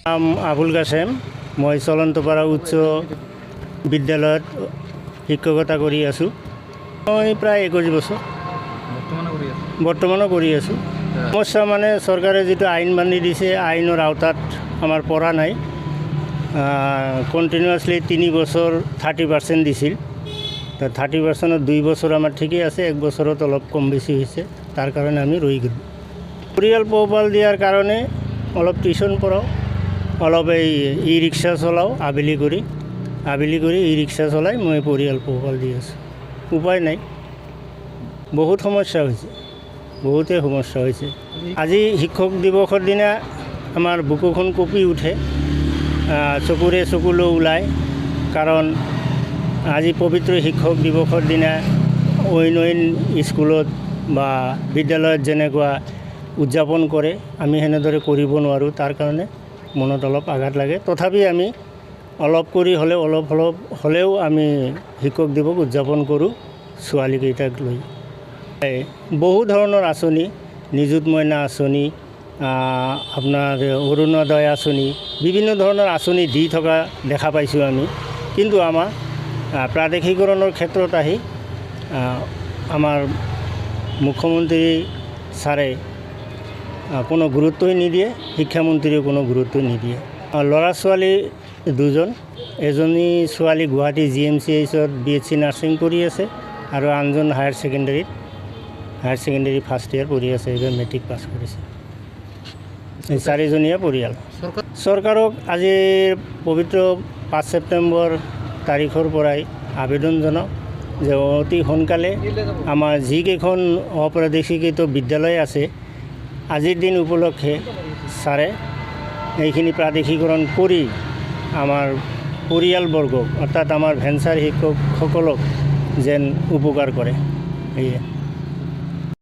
নাম আবুল কাসেম। মই চলন্তপাৰা উচ্চ বিদ্যালয়ত শিক্ষকতা কৰি আছোঁ। মই প্ৰায় 21 বছৰ বৰ্তমানো কৰি আছোঁ। সমস্যা মানে চৰকাৰে যিটো আইন বান্ধি দিছে, আইনৰ আওতাত আমাৰ পৰা নাই। কণ্টিনিউৱাছলি 3 বছৰ 30% দিছিল। 30%ত 2 বছৰ আমাৰ ঠিকেই আছে, 1 বছৰত অলপ কম বেছি হৈছে। তাৰ কাৰণে আমি ৰৈ গ'লোঁ। পৰিয়াল পোহপাল দিয়াৰ কাৰণে অলপ টিউশ্যন পঢ়াওঁ, অলপ ই ৰিক্সা চলাওঁ। আবেলি কৰি ই ৰিক্সা চলাই মই পৰিয়াল পোহপাল দি আছোঁ। উপায় নাই, বহুত সমস্যা হৈছে, বহুতেই সমস্যা হৈছে। আজি শিক্ষক দিৱসৰ দিনা আমাৰ বুকুখন কঁপি উঠে, চকুৰে চকুলো ওলায়। কাৰণ আজি পবিত্ৰ শিক্ষক দিৱসৰ দিনা অইন স্কুলত বা বিদ্যালয়ত যেনেকুৱা উদযাপন কৰে, আমি সেনেদৰে কৰিব নোৱাৰোঁ। তাৰ কাৰণে মনত অলপ আঘাত লাগে। তথাপি আমি অলপ কৰি হ'লেও আমি শিক্ষক দিৱস উদযাপন কৰোঁ ছোৱালীকেইটাক লৈ। বহু ধৰণৰ আঁচনি, নিযুত মইনা আঁচনি, আপোনাৰ অৰুণোদয় আঁচনি, বিভিন্ন ধৰণৰ আঁচনি দি থকা দেখা পাইছোঁ আমি। কিন্তু আমাৰ প্ৰাদেশিকৰণৰ ক্ষেত্ৰত আহি আমাৰ মুখ্যমন্ত্ৰী ছাৰে কোনো গুৰুত্বই নিদিয়ে, শিক্ষামন্ত্ৰীয়েও কোনো গুৰুত্ব নিদিয়ে। ল'ৰা ছোৱালী 2জন, এজনী ছোৱালী গুৱাহাটী GMCHত BSc নাৰ্ছিং কৰি আছে আৰু আনজন হায়াৰ ছেকেণ্ডেৰী ফাৰ্ষ্ট ইয়াৰ পঢ়ি আছে, এইবাৰ মেট্ৰিক পাছ কৰিছে। 4জনীয়া পৰিয়াল। চৰকাৰক আজিৰ পবিত্ৰ 5 ছেপ্টেম্বৰ তাৰিখৰ পৰাই আবেদন জনাওঁ যে অতি সোনকালে আমাৰ যিকেইখন অপ্ৰাদেশিকৃত বিদ্যালয় আছে, আজিৰ দিন উপলক্ষে ছাৰে এইখিনি প্ৰাদেশিকৰণ কৰি আমাৰ পৰিয়ালবৰ্গক, অৰ্থাৎ আমাৰ ভেঞ্চাৰ শিক্ষকসকলক যেন উপকাৰ কৰে। সেয়ে